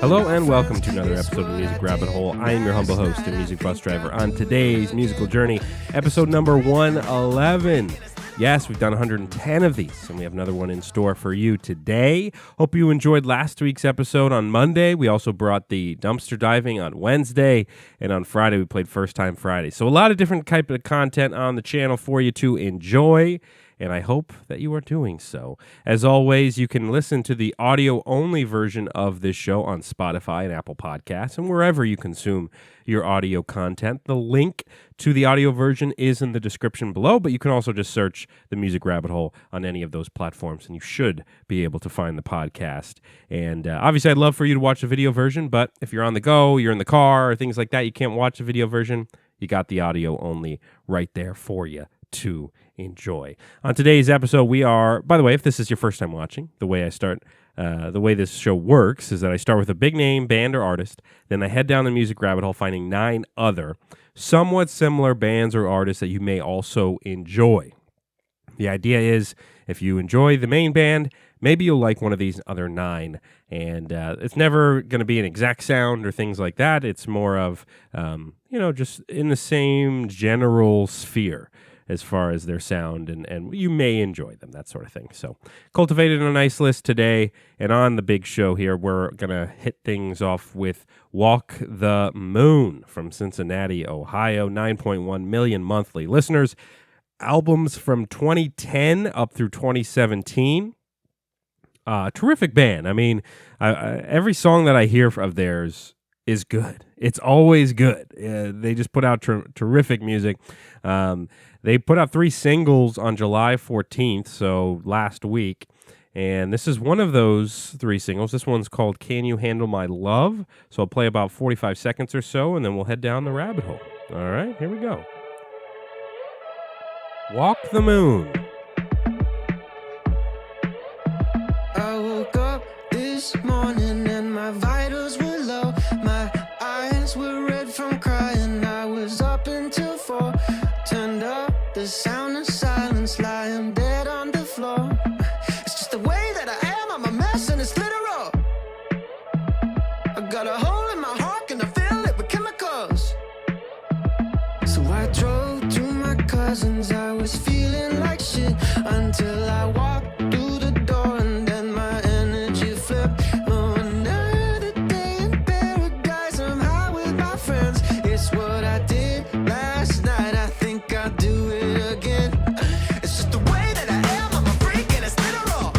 Hello and welcome to another episode of Music Rabbit Hole. I am your humble host and music bus driver on today's musical journey, episode number 111. Yes, we've done 110 of these, and we have another one in store for you today. Hope you enjoyed last week's episode on Monday. We also brought the dumpster diving on Wednesday, and on Friday we played First Time Friday. So a lot of different type of content on the channel for you to enjoy, and I hope that you are doing so. As always, you can listen to the audio-only version of this show on Spotify and Apple Podcasts and wherever you consume your audio content. The link to the audio version is in the description below, but you can also just search the Music Rabbit Hole on any of those platforms, and you should be able to find the podcast. And obviously, I'd love for you to watch the video version, but if you're on the go, you're in the car, or things like that, you can't watch the video version, you got the audio-only right there for you to enjoy. On today's episode, we are, by the way, if this is your first time watching, the way this show works is that I start with a big name, band or artist, then I head down the music rabbit hole finding 9 other somewhat similar bands or artists that you may also enjoy. The idea is if you enjoy the main band, maybe you'll like one of these other 9. And it's never going to be an exact sound or things like that. It's more of, just in the same general sphere as far as their sound, and you may enjoy them, that sort of thing. So cultivated a nice list today, and on the big show here, we're going to hit things off with Walk the Moon from Cincinnati, Ohio, 9.1 million monthly listeners, albums from 2010 up through 2017. Terrific band. I mean, every song that I hear of theirs is good. It's always good. They just put out terrific music. They put out 3 singles on July 14th, so last week, and this is one of those 3 singles. This one's called Can You Handle My Love? So I'll play about 45 seconds or so, and then we'll head down the rabbit hole. All right, here we go. Walk the Moon. I woke up this morning and my vitals were low. My eyes were red from crying. I was up until 4. Turned up the sound of silence, lying dead on the floor. It's just the way that I am. I'm a mess and it's literal. I got a hole in my heart and I fill it with chemicals. So I drove to my cousin's. I was feeling like shit until I walked through the door and then my energy flipped. Oh, another day in paradise. I'm high with my friends. It's what I did last night. I think I'll do it again. It's just the way that I am. I'm a freak and it's literal.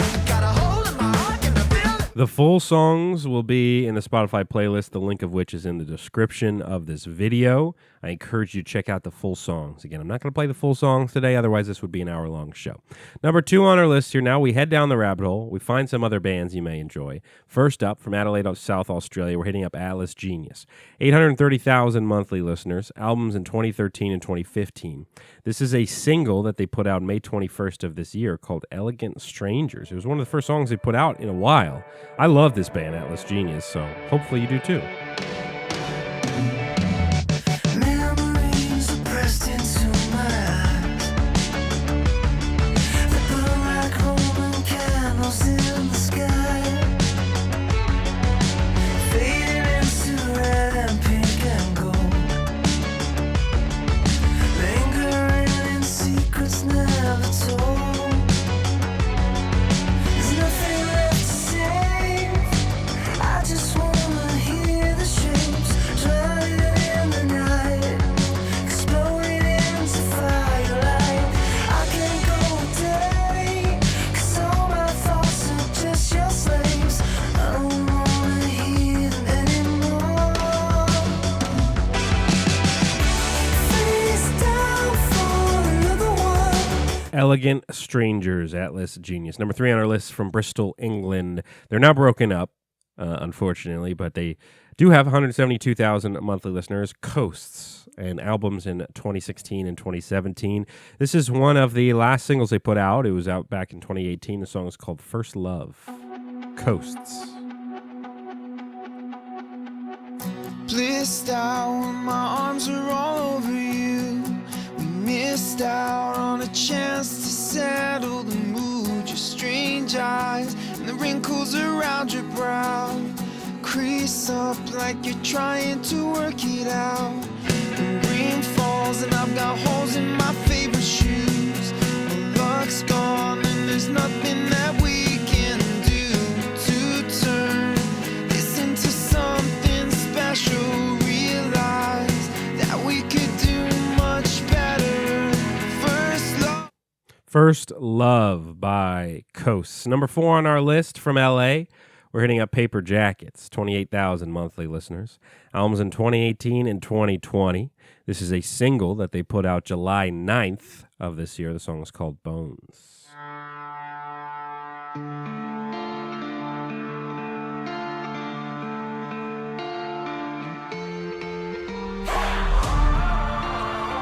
I got a hole in my heart and I feel it. The full songs will be in the Spotify playlist, the link of which is in the description of this video. I encourage you to check out the full songs. Again, I'm not going to play the full songs today, otherwise this would be an hour-long show. Number 2 on our list here, now we head down the rabbit hole. We find some other bands you may enjoy. First up, from Adelaide, South Australia, we're hitting up Atlas Genius. 830,000 monthly listeners, albums in 2013 and 2015. This is a single that they put out May 21st of this year called Elegant Strangers. It was one of the first songs they put out in a while. I love this band, Atlas Genius, so hopefully you do too. Memories are pressed into my eyes. They burn like Roman candles in the sky, fading into red and pink and gold, lingering in secrets never told. There's nothing left to say. I just wanna hear the shapes drowning in the night, exploding into firelight. I can't go a day, 'cause all my thoughts are just your slaves. I don't wanna hear them anymore. Face down for another one. Elegant Strangers, Atlas Genius. Number 3 on our list from Bristol, England. They're now broken up, unfortunately, but they do have 172,000 monthly listeners. Coasts, and albums in 2016 and 2017. This is one of the last singles they put out. It was out back in 2018. The song is called First Love. Coasts. Blissed out when my arms are all over you. We missed out on a chance to settle the mood. Your strange eyes and the wrinkles around your brow crease up like you're trying to work it out. And rain falls and I've got holes in my favorite shoes. My luck's gone and there's nothing that we can do to turn this into something special. Realize that we could do much better. First Love by Coast. Number 4 on our list from LA. We're hitting up Paper Jackets, 28,000 monthly listeners. Albums in 2018 and 2020. This is a single that they put out July 9th of this year. The song is called Bones.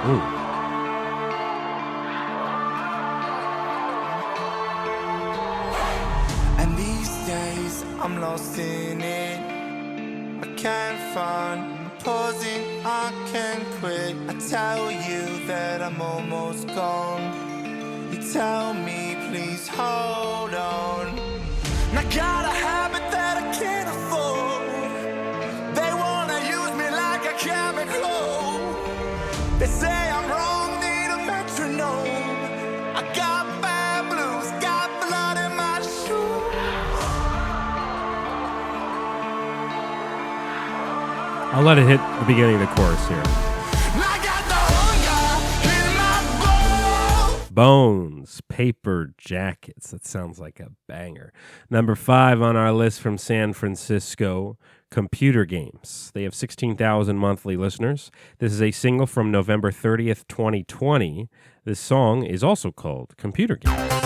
Ooh. I'm lost in it. I can't find pausing, I can't quit. I tell you that I'm almost gone. You tell me please hold on. I got a habit that I can't afford. They wanna use me like a chemical. They say I'm wrong, need a metronome. I got bad blues, got blood in my shoes. I'll let it hit the beginning of the chorus here. Bones, Paper Jackets. That sounds like a banger. Number 5 on our list from San Francisco, Computer Games. They have 16,000 monthly listeners. This is a single from November 30th, 2020. This song is also called Computer Games.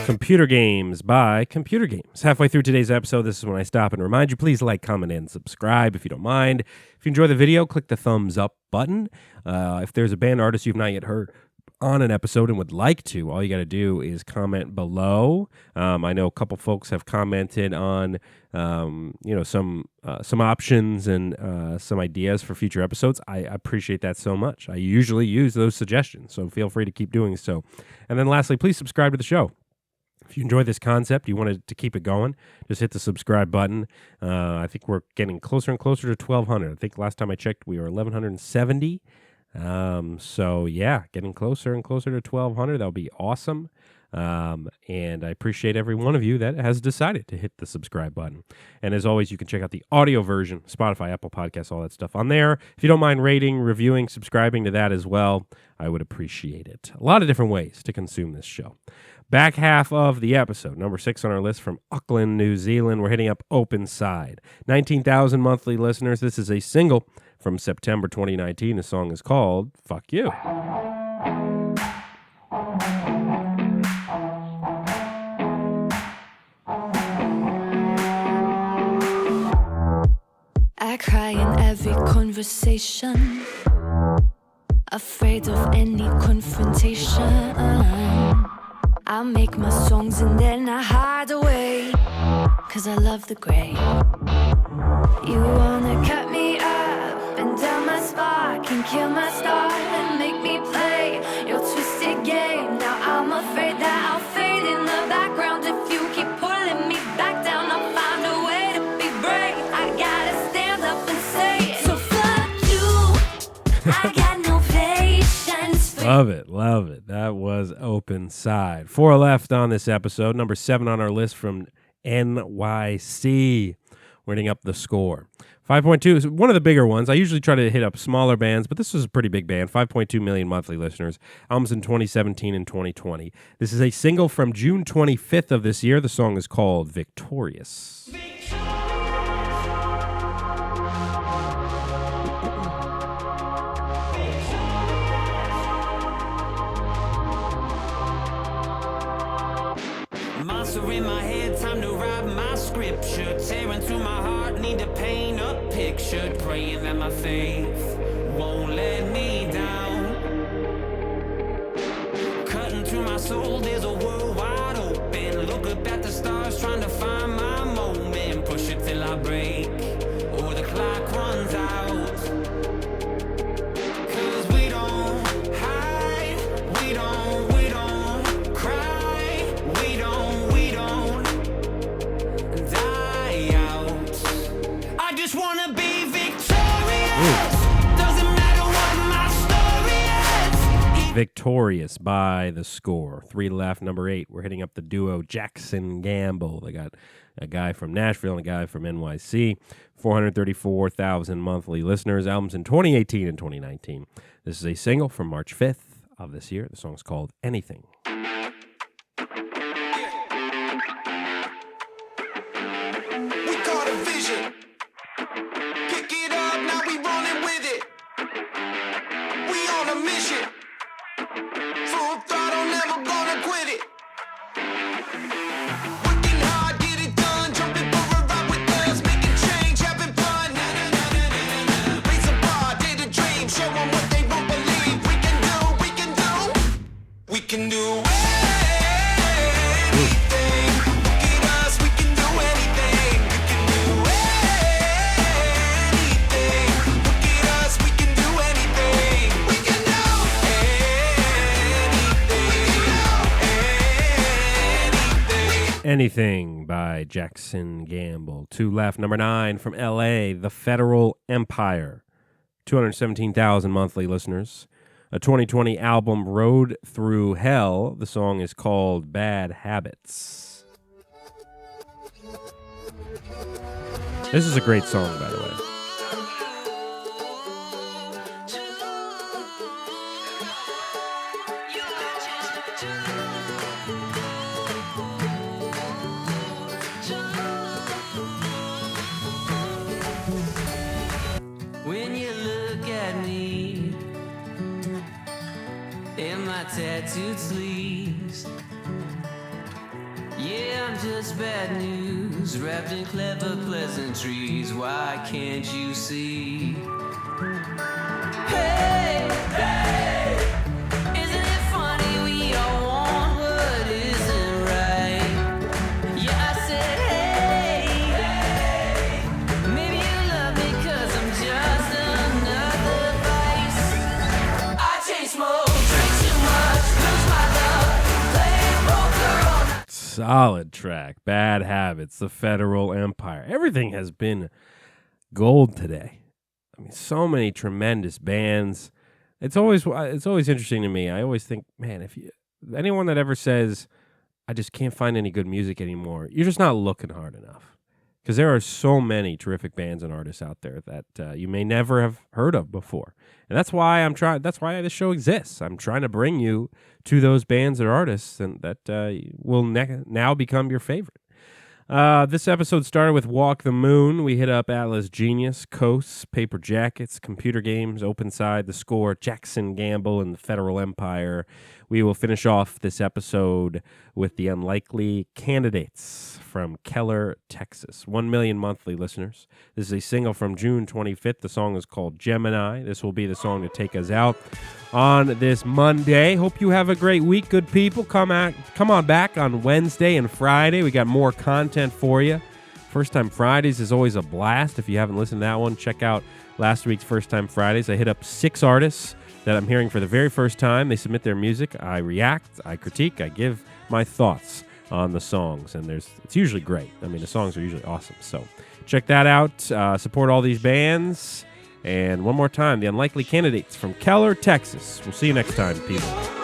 Computer Games by Computer Games. Halfway through today's episode, this is when I stop and remind you, please like, comment, and subscribe if you don't mind. If you enjoy the video, click the thumbs up button. If there's a band artist you've not yet heard on an episode and would like to, all you got to do is comment below. I know a couple folks have commented on some options and some ideas for future episodes. I appreciate that so much. I usually use those suggestions, so feel free to keep doing so. And then lastly, please subscribe to the show. If you enjoy this concept, you wanted to keep it going, just hit the subscribe button. I think we're getting closer and closer to 1,200. I think last time I checked, we were 1,170. So yeah, getting closer and closer to 1,200. That'll be awesome. And I appreciate every one of you that has decided to hit the subscribe button. And as always, you can check out the audio version, Spotify, Apple Podcasts, all that stuff on there. If you don't mind rating, reviewing, subscribing to that as well, I would appreciate it. A lot of different ways to consume this show. Back half of the episode, number 6 on our list from Auckland, New Zealand. We're hitting up Open Side. 19,000 monthly listeners. This is a single from September 2019. The song is called Fuck You. I cry in every conversation, afraid of any confrontation. I make my songs and then I hide away, 'cause I love the gray. You wanna cut me up and down my spark and kill my start and make me play your twisted game. Now I'm afraid that I'll fade in the background if you keep pulling me back down. I'll find a way to be brave. I gotta stand up and say it. So fuck you, I got no patience for Love it, love it. That was Open Side. 4 left on this episode. Number 7 on our list from NYC. We're hitting up The Score. 5.2 is one of the bigger ones. I usually try to hit up smaller bands, but this was a pretty big band. 5.2 million monthly listeners. Albums in 2017 and 2020. This is a single from June 25th of this year. The song is called Victorious. Victorious. Saucer in my head, time to write my scripture. Tearing through my heart, need to paint a picture. Praying that my faith won't let me down. Cutting through my soul, there's a world wide open. Look up at the stars, trying to find my moment. Push it till I break, or the clock runs out. 'Cause we don't hide, we don't cry, we don't die out. I just wanna be victorious. Doesn't matter what my story is. Victorious by The Score. 3 left, number 8. We're hitting up the duo Jackson Gamble. They got a guy from Nashville and a guy from NYC. 434,000 monthly listeners. Albums in 2018 and 2019. This is a single from March 5th of this year. The song's called Anything. We caught a vision. Pick it up, now we rolling with it. We on a mission. Full throttle, never gonna quit it. Working hard, get it done. Jumping for a ride with us. Making change, having fun. Raise a bar, dare to dream. Show 'em what they won't believe. We can do anything. Look at us, we can do anything. We can do anything. Look at us, we can do anything. We can do anything. Anything by Jackson Gamble. 2 left, number 9 from LA, The Federal Empire. 217,000 monthly listeners. A 2020 album, Road Through Hell. The song is called Bad Habits. This is a great song, by the way. When you look at me in my tattooed sleeves, yeah, I'm just bad news wrapped in clever pleasantries. Why can't you see? Hey, hey, isn't it funny we all want what isn't right? Yeah, I said, hey, hey, maybe you love me 'cause I'm just another vice. I chain smoke, drink too much, lose my love, play poker all night. Solid track. Bad Habits, The Federal Empire. Everything has been gold today. I mean, so many tremendous bands. It's always interesting to me. I always think, man, if anyone that ever says, I just can't find any good music anymore, you're just not looking hard enough. Because there are so many terrific bands and artists out there that you may never have heard of before. And that's why that's why this show exists. I'm trying to bring you to those bands and artists and that will now become your favorite. This episode started with Walk the Moon. We hit up Atlas Genius, Coasts, Paper Jackets, Computer Games, Open Side, The Score, Jackson Gamble, and The Federal Empire. We will finish off this episode with The Unlikely Candidates from Keller, Texas. 1 million monthly listeners. This is a single from June 25th. The song is called Gemini. This will be the song to take us out on this Monday. Hope you have a great week, good people. Come on back on Wednesday and Friday. We got more content for you. First Time Fridays is always a blast. If you haven't listened to that one, check out last week's First Time Fridays. I hit up 6 artists that I'm hearing for the very first time. They submit their music. I react, I critique, I give my thoughts on the songs, and it's usually great. I mean, the songs are usually awesome. So check that out. Support all these bands. And one more time, The Unlikely Candidates from Keller, Texas. We'll see you next time, people.